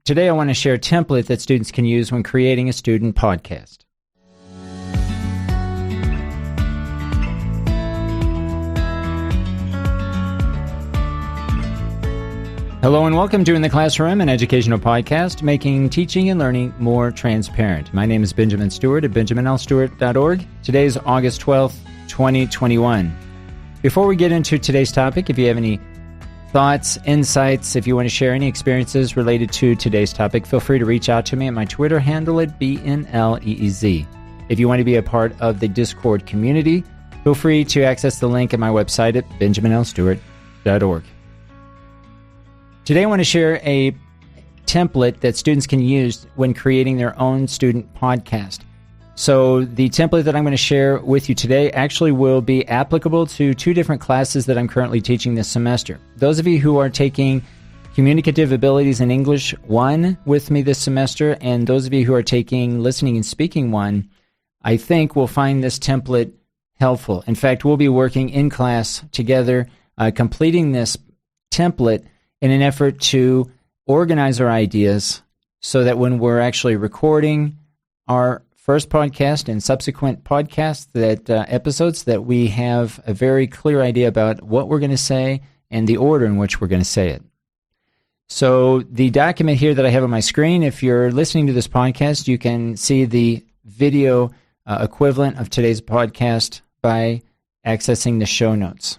Today I want to share a template that students can use when creating a student podcast. Hello and welcome to In the Classroom, an educational podcast making teaching and learning more transparent. My name is Benjamin Stewart at benjaminlstewart.org. Today is August 12th, 2021. Before we get into today's topic, if you have any thoughts, insights, if you want to share any experiences related to today's topic, feel free to reach out to me at my Twitter handle at BNLEEZ. If you want to be a part of the Discord community, feel free to access the link at my website at benjaminlstewart.org. Today I want to share a template that students can use when creating their own student podcast. So the template that I'm going to share with you today actually will be applicable to two different classes that I'm currently teaching this semester. Those of you who are taking Communicative Abilities in English 1 with me this semester, and those of you who are taking Listening and Speaking 1, I think will find this template helpful. In fact, we'll be working in class together, completing this template in an effort to organize our ideas so that when we're actually recording our first podcast and subsequent podcasts, episodes, that we have a very clear idea about what we're going to say and the order in which we're going to say it. So the document here that I have on my screen, if you're listening to this podcast, you can see the video equivalent of today's podcast by accessing the show notes.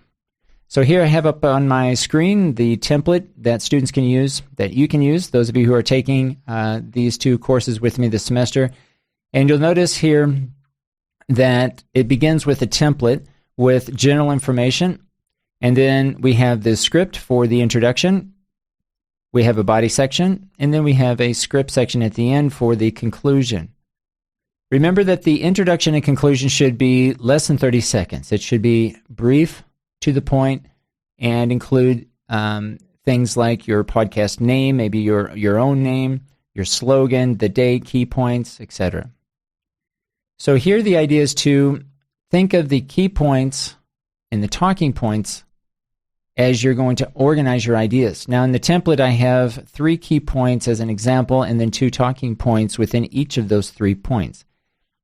So here I have up on my screen the template that students can use, that you can use, those of you who are taking these two courses with me this semester. And you'll notice here that it begins with a template with general information, and then we have the script for the introduction, we have a body section, and then we have a script section at the end for the conclusion. Remember that the introduction and conclusion should be less than 30 seconds. It should be brief, to the point, and include things like your podcast name, maybe your own name, your slogan, the date, key points, etc. So here the idea is to think of the key points and the talking points as you're going to organize your ideas. Now in the template I have 3 key points as an example and then 2 talking points within each of those 3 points.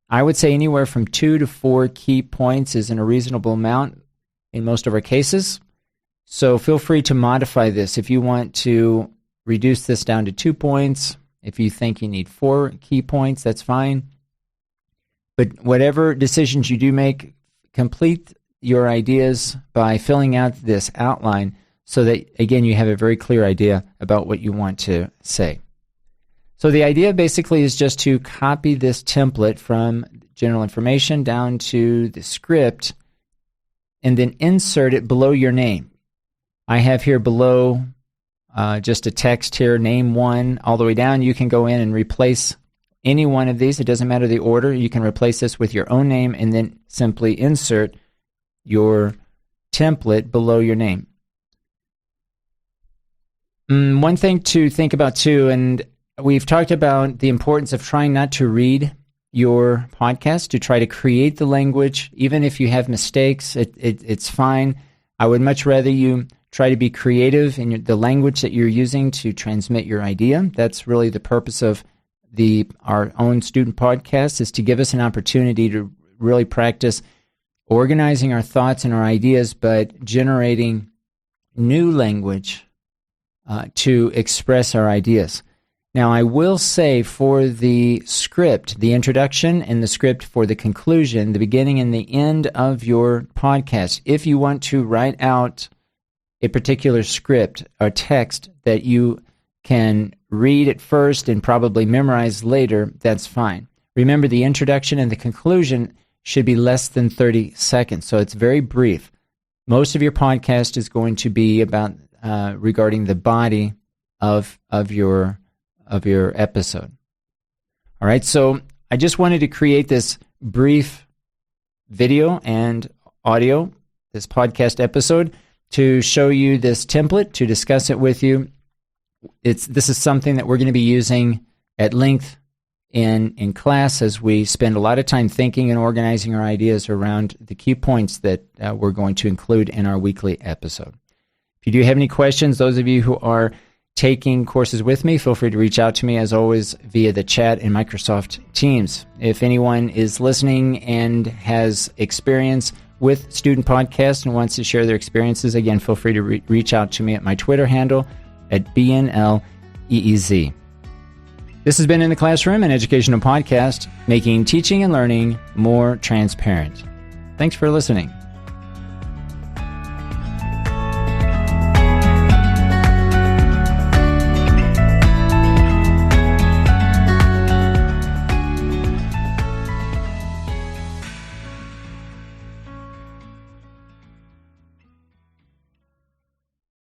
I would say anywhere from 2 to 4 key points is in a reasonable amount in most of our cases. So feel free to modify this. If you want to reduce this down to 2 points, if you think you need 4 key points, that's fine. But whatever decisions you do make, complete your ideas by filling out this outline so that, again, you have a very clear idea about what you want to say. So the idea basically is just to copy this template from general information down to the script and then insert it below your name. I have here below just a text here, name 1, all the way down. You can go in and replace any one of these. It doesn't matter the order. You can replace this with your own name and then simply insert your template below your name. One thing to think about too, and we've talked about the importance of trying not to read your podcast, to try to create the language. Even if you have mistakes, it's fine. I would much rather you try to be creative in the language that you're using to transmit your idea. That's really the purpose of our own student podcast, is to give us an opportunity to really practice organizing our thoughts and our ideas, but generating new language to express our ideas. Now, I will say for the script, the introduction and the script for the conclusion, the beginning and the end of your podcast, if you want to write out a particular script or text that you can read at first and probably memorize later, that's fine. Remember, the introduction and the conclusion should be less than 30 seconds, so it's very brief. Most of your podcast is going to be about regarding the body of your episode. All right, so I just wanted to create this brief video and audio, this podcast episode, to show you this template, to discuss it with you. This is something that we're going to be using at length in class as we spend a lot of time thinking and organizing our ideas around the key points that we're going to include in our weekly episode. If you do have any questions, those of you who are taking courses with me, feel free to reach out to me, as always, via the chat in Microsoft Teams. If anyone is listening and has experience with student podcasts and wants to share their experiences, again, feel free to reach out to me at my Twitter handle at BNLEEZ. This has been In the Classroom, an educational podcast making teaching and learning more transparent. Thanks for listening.